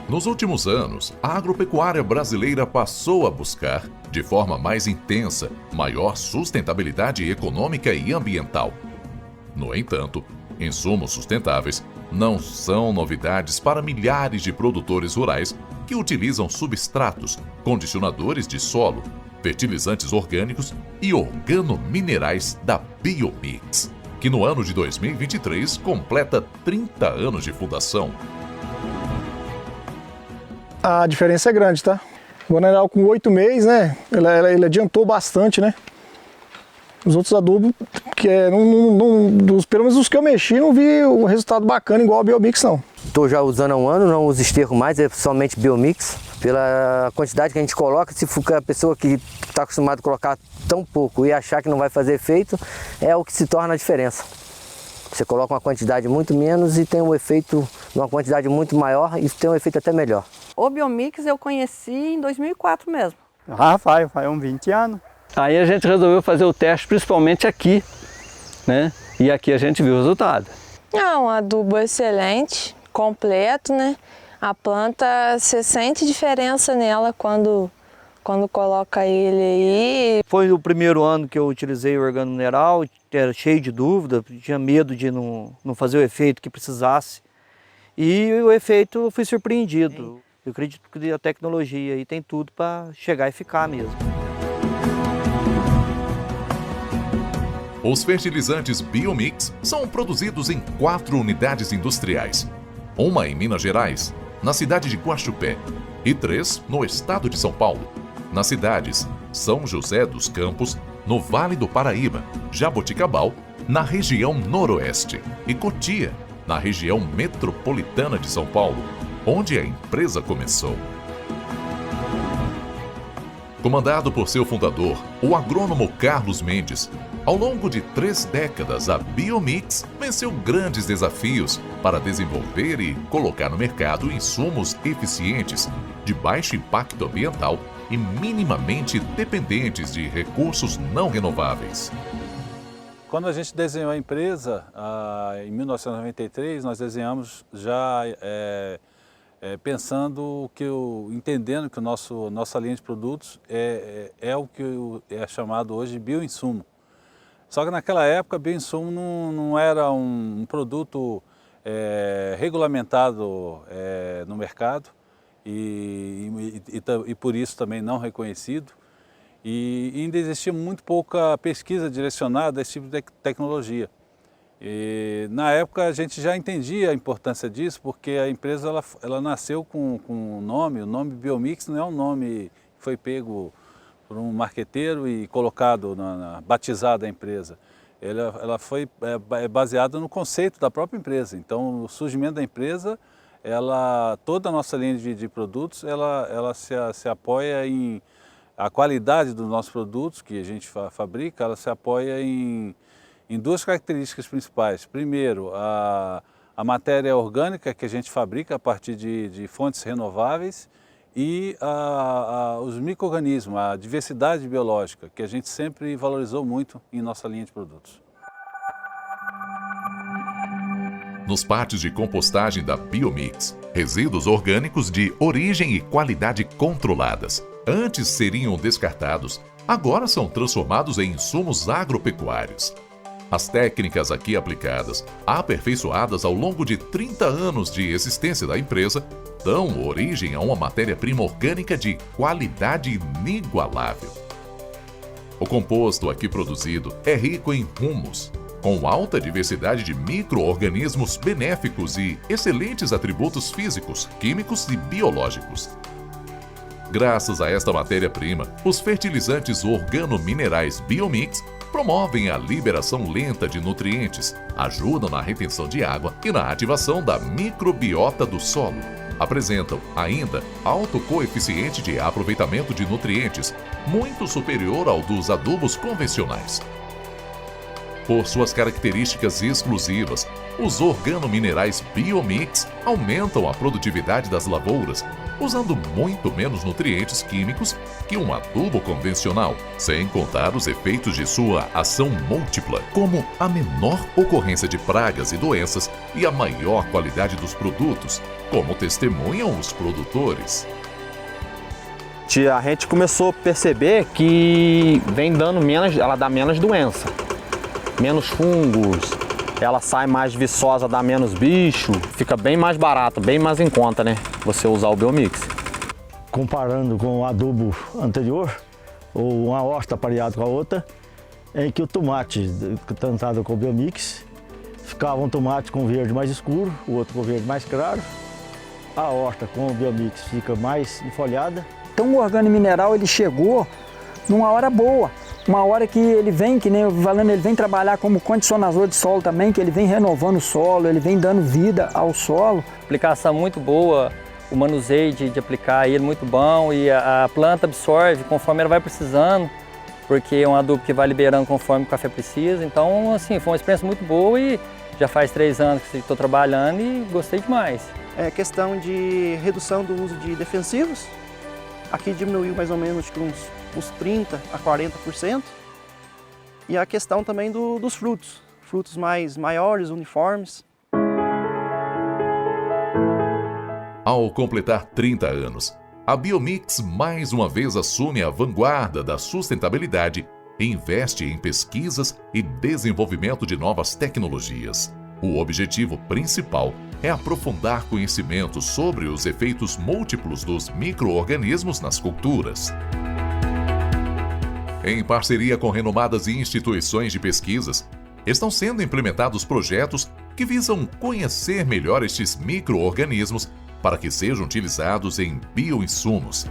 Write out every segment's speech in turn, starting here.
Nos últimos anos, a agropecuária brasileira passou a buscar, de forma mais intensa, maior sustentabilidade econômica e ambiental. No entanto, insumos sustentáveis não são novidades para milhares de produtores rurais que utilizam substratos, condicionadores de solo, fertilizantes orgânicos e organominerais da Biomix, que no ano de 2023 completa 30 anos de fundação. A diferença é grande, tá? O Boneral com 8 meses, né? Ele adiantou bastante, né? Os outros adubos, pelo menos os que eu mexi, não vi o resultado bacana igual a Biomix, não. Estou já usando há um ano, não uso esterco mais, é somente Biomix. Pela quantidade que a gente coloca, se for a pessoa que está acostumada a colocar tão pouco e achar que não vai fazer efeito, é o que se torna a diferença. Você coloca uma quantidade muito menos e tem um efeito numa quantidade muito maior e tem um efeito até melhor. O Biomix eu conheci em 2004 mesmo. Faz uns 20 anos. Aí a gente resolveu fazer o teste principalmente aqui, né? E aqui a gente viu o resultado. É um adubo excelente, completo, né? A planta, você sente diferença nela quando coloca ele aí. Foi o primeiro ano que eu utilizei o organomineral, era cheio de dúvida, tinha medo de não fazer o efeito que precisasse. E o efeito, eu fui surpreendido. Eu acredito que a tecnologia aí tem tudo para chegar e ficar mesmo. Os fertilizantes Biomix são produzidos em 4 unidades industriais. Uma em Minas Gerais, na cidade de Guaxupé, e 3 no estado de São Paulo, nas cidades São José dos Campos, no Vale do Paraíba, Jaboticabal, na região noroeste, e Cotia, na região metropolitana de São Paulo, onde a empresa começou. Comandado por seu fundador, o agrônomo Carlos Mendes, ao longo de 3 décadas, a Biomix venceu grandes desafios para desenvolver e colocar no mercado insumos eficientes, de baixo impacto ambiental e minimamente dependentes de recursos não renováveis. Quando a gente desenhou a empresa, em 1993, nós desenhamos já entendendo que nossa linha de produtos é o que é chamado hoje de bioinsumo. Só que naquela época, bioinsumo não era um produto regulamentado no mercado e por isso também não reconhecido. E ainda existia muito pouca pesquisa direcionada a esse tipo de tecnologia. E, na época a gente já entendia a importância disso, porque a empresa ela nasceu com o nome Biomix não é um nome que foi pego por um marqueteiro e colocado, batizado a empresa. Ela foi baseada no conceito da própria empresa. Então o surgimento da empresa, toda a nossa linha de produtos, ela se apoia em... A qualidade dos nossos produtos que a gente fabrica, ela se apoia em 2 características principais. Primeiro, a matéria orgânica que a gente fabrica a partir de fontes renováveis e os micro-organismos, a diversidade biológica, que a gente sempre valorizou muito em nossa linha de produtos. Nos pátios de compostagem da Biomix, resíduos orgânicos de origem e qualidade controladas, antes seriam descartados, agora são transformados em insumos agropecuários. As técnicas aqui aplicadas, aperfeiçoadas ao longo de 30 anos de existência da empresa, dão origem a uma matéria-prima orgânica de qualidade inigualável. O composto aqui produzido é rico em humus, com alta diversidade de micro-organismos benéficos e excelentes atributos físicos, químicos e biológicos. Graças a esta matéria-prima, os fertilizantes organominerais Biomix promovem a liberação lenta de nutrientes, ajudam na retenção de água e na ativação da microbiota do solo, apresentam ainda alto coeficiente de aproveitamento de nutrientes, muito superior ao dos adubos convencionais. Por suas características exclusivas, os organominerais Biomix aumentam a produtividade das lavouras, usando muito menos nutrientes químicos que um adubo convencional, sem contar os efeitos de sua ação múltipla, como a menor ocorrência de pragas e doenças e a maior qualidade dos produtos, como testemunham os produtores. A gente começou a perceber que vem dando menos, ela dá menos doença, menos fungos, ela sai mais viçosa, dá menos bicho, fica bem mais barato, bem mais em conta, né? Você usar o Biomix. Comparando com o adubo anterior, ou uma horta pareada com a outra, em que o tomate plantado com o Biomix ficava um tomate com verde mais escuro, o outro com verde mais claro. A horta com o Biomix fica mais enfolhada. Então o organomineral ele chegou numa hora boa. Uma hora que ele vem, que nem eu falando, ele vem trabalhar como condicionador de solo também, que ele vem renovando o solo, ele vem dando vida ao solo. Aplicação muito boa, o manuseio de aplicar ele muito bom e a planta absorve conforme ela vai precisando, porque é um adubo que vai liberando conforme o café precisa. Então, assim, foi uma experiência muito boa e já faz 3 anos que estou trabalhando e gostei demais. É questão de redução do uso de defensivos. Aqui diminuiu mais ou menos uns 30% a 40%. E a questão também dos frutos. Frutos maiores, uniformes. Ao completar 30 anos, a Biomix mais uma vez assume a vanguarda da sustentabilidade e investe em pesquisas e desenvolvimento de novas tecnologias. O objetivo principal é aprofundar conhecimentos sobre os efeitos múltiplos dos micro-organismos nas culturas. Em parceria com renomadas instituições de pesquisas, estão sendo implementados projetos que visam conhecer melhor estes micro-organismos para que sejam utilizados em bioinsumos.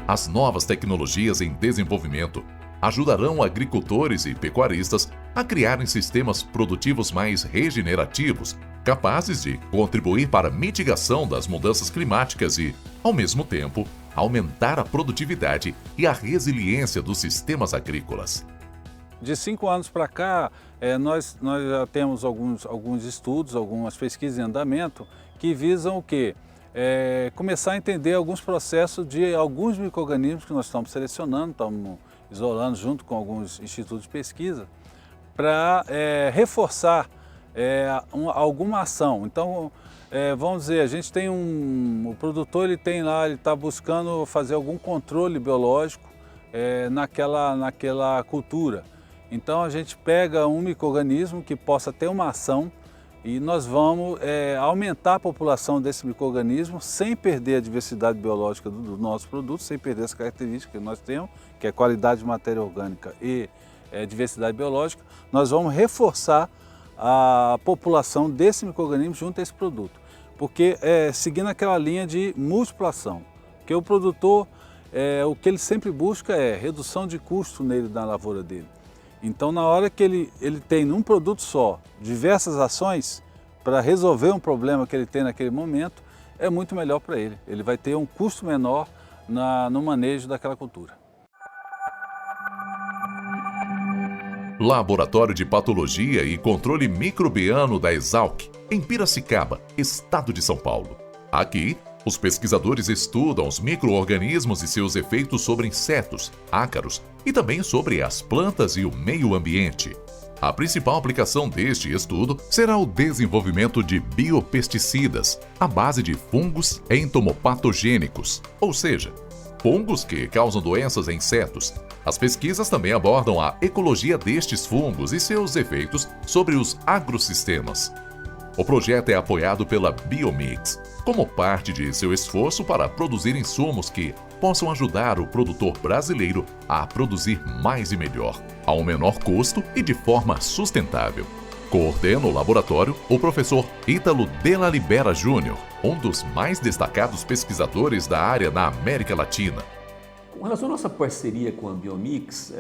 As novas tecnologias em desenvolvimento ajudarão agricultores e pecuaristas a criarem sistemas produtivos mais regenerativos, capazes de contribuir para a mitigação das mudanças climáticas e, ao mesmo tempo, aumentar a produtividade e a resiliência dos sistemas agrícolas. De 5 anos para cá, nós já temos alguns estudos, algumas pesquisas em andamento que visam o quê? Começar a entender alguns processos de alguns micro-organismos que nós estamos selecionando, estamos isolando junto com alguns institutos de pesquisa, para reforçar alguma ação. Então, vamos dizer, a gente tem o produtor ele está buscando fazer algum controle biológico naquela cultura. Então a gente pega um micro-organismo que possa ter uma ação e nós vamos aumentar a população desse micro-organismo sem perder a diversidade biológica do nosso produto, sem perder as características que nós temos, que é qualidade de matéria orgânica e diversidade biológica. Nós vamos reforçar a população desse micro-organismo junto a esse produto, porque seguindo aquela linha de multiplicação, que o produtor, o que ele sempre busca é redução de custo na lavoura dele. Então, na hora que ele tem num produto só diversas ações para resolver um problema que ele tem naquele momento, é muito melhor para ele. Ele vai ter um custo menor no manejo daquela cultura. Laboratório de Patologia e Controle Microbiano da Exalc, em Piracicaba, estado de São Paulo. Aqui, os pesquisadores estudam os micro-organismos e seus efeitos sobre insetos, ácaros e também sobre as plantas e o meio ambiente. A principal aplicação deste estudo será o desenvolvimento de biopesticidas à base de fungos entomopatogênicos, ou seja, fungos que causam doenças em insetos. As pesquisas também abordam a ecologia destes fungos e seus efeitos sobre os agrossistemas. O projeto é apoiado pela Biomix, como parte de seu esforço para produzir insumos que possam ajudar o produtor brasileiro a produzir mais e melhor, a um menor custo e de forma sustentável. Coordena o laboratório o professor Ítalo Della Libera Júnior, um dos mais destacados pesquisadores da área na América Latina. Com relação à nossa parceria com a Biomix,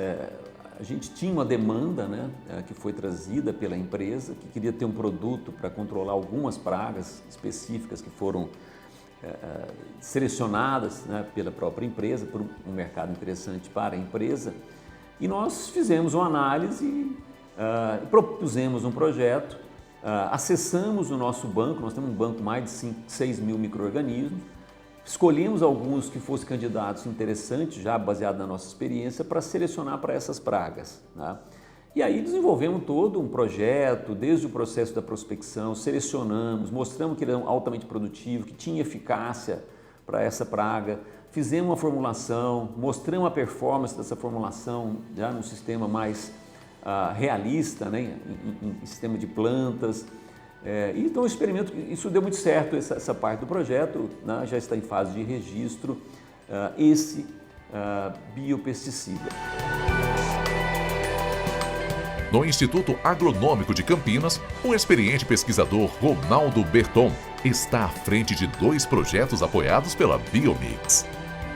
A gente tinha uma demanda, né, que foi trazida pela empresa, que queria ter um produto para controlar algumas pragas específicas que foram selecionadas, né, pela própria empresa, por um mercado interessante para a empresa. E nós fizemos uma análise e propusemos um projeto, acessamos o nosso banco, nós temos um banco com mais de 6 mil micro-organismos, escolhemos alguns que fossem candidatos interessantes, já baseado na nossa experiência, para selecionar para essas pragas, né? E aí desenvolvemos todo um projeto, desde o processo da prospecção, selecionamos, mostramos que ele era altamente produtivo, que tinha eficácia para essa praga, fizemos uma formulação, mostramos a performance dessa formulação já num sistema mais realista, né, em sistema de plantas. Então o experimento, isso deu muito certo, essa parte do projeto, né, já está em fase de registro, esse biopesticida. No Instituto Agronômico de Campinas, o experiente pesquisador Ronaldo Berton está à frente de 2 projetos apoiados pela Biomix.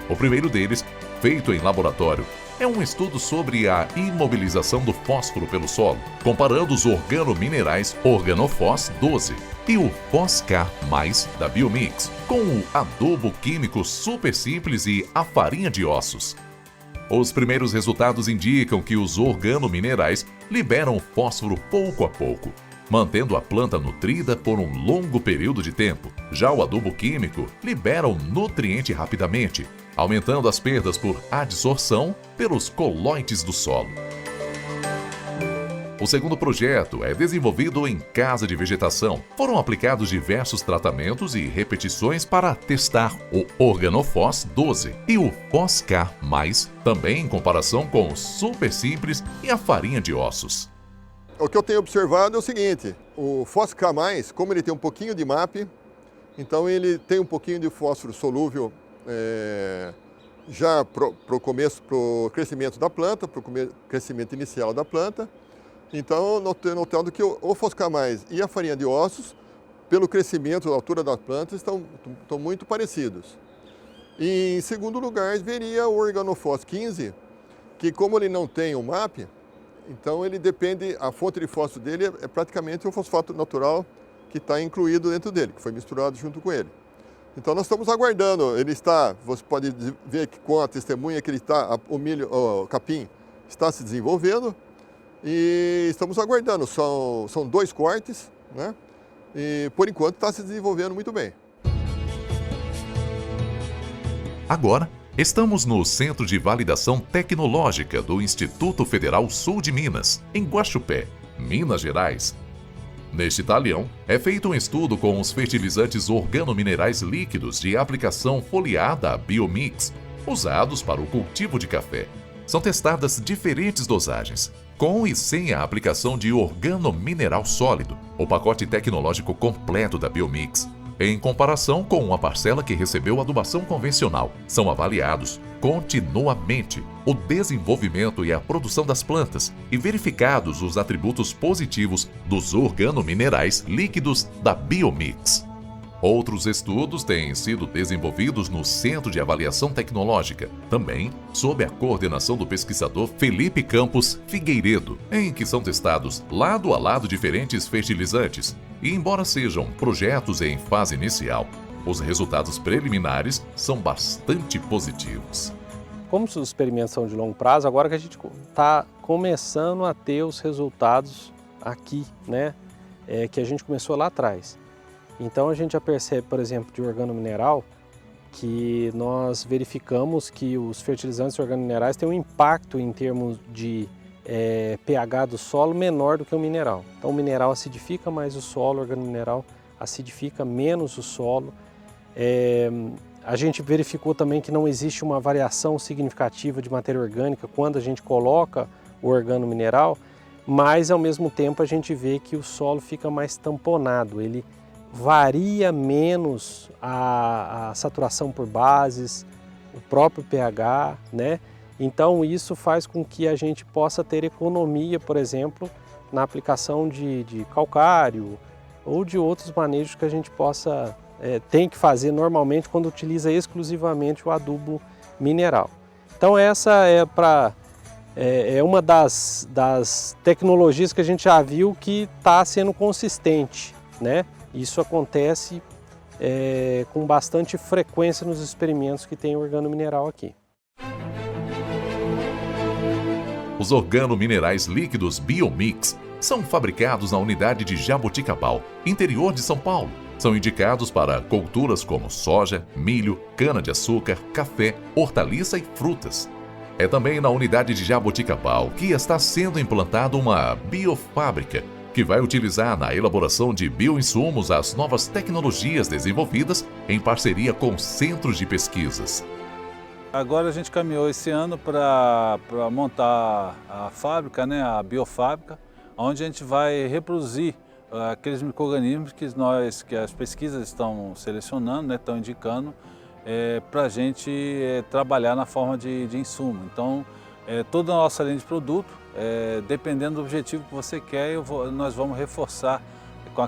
O primeiro deles, feito em laboratório, é um estudo sobre a imobilização do fósforo pelo solo, comparando os organominerais Organofos 12 e o Fos-K+, da Biomix, com o adubo químico super simples e a farinha de ossos. Os primeiros resultados indicam que os organominerais liberam fósforo pouco a pouco, mantendo a planta nutrida por um longo período de tempo. Já o adubo químico libera o nutriente rapidamente, aumentando as perdas por adsorção pelos coloides do solo. O segundo projeto é desenvolvido em casa de vegetação. Foram aplicados diversos tratamentos e repetições para testar o Organofos 12 e o Fos-K+, também em comparação com o Super Simples e a farinha de ossos. O que eu tenho observado é o seguinte, o Fos-K+, como ele tem um pouquinho de MAP, então ele tem um pouquinho de fósforo solúvel já para o crescimento da planta, para o crescimento inicial da planta. Então, notando que o Fos-K+ e a farinha de ossos, pelo crescimento, a altura das plantas, estão muito parecidos. E, em segundo lugar, veria o Organofos 15, que como ele não tem o MAP, então ele depende, a fonte de fósforo dele é praticamente o fosfato natural que está incluído dentro dele, que foi misturado junto com ele. Então nós estamos aguardando, ele está, você pode ver que com a testemunha que ele está, o capim está se desenvolvendo, e estamos aguardando, são 2 cortes, né? E por enquanto está se desenvolvendo muito bem. Agora, estamos no Centro de Validação Tecnológica do Instituto Federal Sul de Minas, em Guaxupé, Minas Gerais. Neste talhão, é feito um estudo com os fertilizantes organominerais líquidos de aplicação foliada Biomix, usados para o cultivo de café. São testadas diferentes dosagens, com e sem a aplicação de organomineral sólido, o pacote tecnológico completo da Biomix. Em comparação com uma parcela que recebeu adubação convencional, são avaliados continuamente o desenvolvimento e a produção das plantas e verificados os atributos positivos dos organominerais líquidos da Biomix. Outros estudos têm sido desenvolvidos no Centro de Avaliação Tecnológica, também sob a coordenação do pesquisador Felipe Campos Figueiredo, em que são testados lado a lado diferentes fertilizantes. E embora sejam projetos em fase inicial, os resultados preliminares são bastante positivos. Como os experimentos são de longo prazo, agora que a gente está começando a ter os resultados aqui, né? Que a gente começou lá atrás. Então a gente já percebe, por exemplo, de organomineral, que nós verificamos que os fertilizantes organominerais têm um impacto em termos de pH do solo menor do que o mineral. Então o mineral acidifica mais o solo, o organomineral acidifica menos o solo. A gente verificou também que não existe uma variação significativa de matéria orgânica quando a gente coloca o organomineral, mas ao mesmo tempo a gente vê que o solo fica mais tamponado, ele varia menos a saturação por bases, o próprio pH, né? Então isso faz com que a gente possa ter economia, por exemplo, na aplicação de calcário ou de outros manejos que a gente possa tem que fazer normalmente quando utiliza exclusivamente o adubo mineral. Então essa é para é uma das tecnologias que a gente já viu que está sendo consistente, né? Isso acontece com bastante frequência nos experimentos que tem organomineral aqui. Os organominerais líquidos Biomix são fabricados na unidade de Jaboticabal, interior de São Paulo. São indicados para culturas como soja, milho, cana-de-açúcar, café, hortaliça e frutas. É também na unidade de Jaboticabal que está sendo implantada uma biofábrica, que vai utilizar na elaboração de bioinsumos as novas tecnologias desenvolvidas em parceria com centros de pesquisas. Agora a gente caminhou esse ano para montar a fábrica, né, a biofábrica, onde a gente vai reproduzir aqueles micro-organismos que as pesquisas estão selecionando, né, estão indicando para a gente trabalhar na forma de insumo. Então, toda a nossa linha de produto, dependendo do objetivo que você quer, nós vamos reforçar com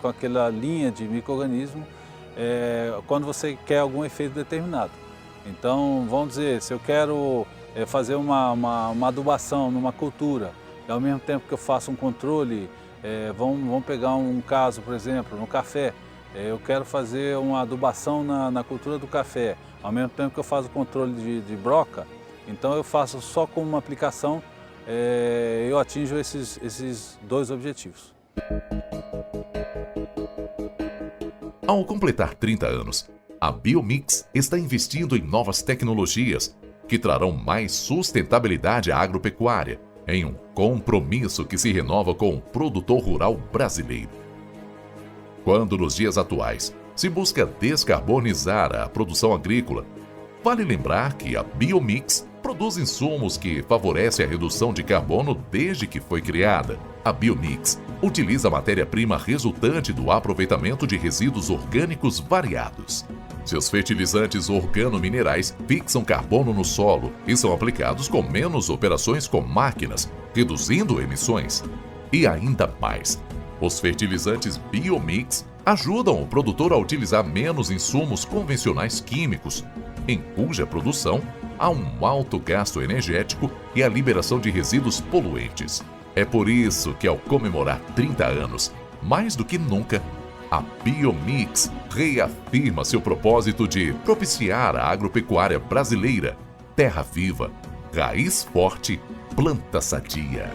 aquela linha de micro-organismo quando você quer algum efeito determinado. Então, vamos dizer, se eu quero fazer uma adubação numa cultura, e ao mesmo tempo que eu faço um controle, vamos pegar um caso, por exemplo, no café, eu quero fazer uma adubação na cultura do café, ao mesmo tempo que eu faço o controle de broca, então eu faço só com uma aplicação, eu atinjo esses dois objetivos. Ao completar 30 anos, a Biomix está investindo em novas tecnologias que trarão mais sustentabilidade à agropecuária, em um compromisso que se renova com o produtor rural brasileiro. Quando nos dias atuais se busca descarbonizar a produção agrícola, vale lembrar que a Biomix produz insumos que favorecem a redução de carbono desde que foi criada. A Biomix utiliza a matéria-prima resultante do aproveitamento de resíduos orgânicos variados. Seus fertilizantes organominerais fixam carbono no solo e são aplicados com menos operações com máquinas, reduzindo emissões. E ainda mais, os fertilizantes Biomix ajudam o produtor a utilizar menos insumos convencionais químicos, em cuja produção há um alto gasto energético e a liberação de resíduos poluentes. É por isso que, ao comemorar 30 anos, mais do que nunca, a Biomix reafirma seu propósito de propiciar a agropecuária brasileira, terra viva, raiz forte, planta sadia.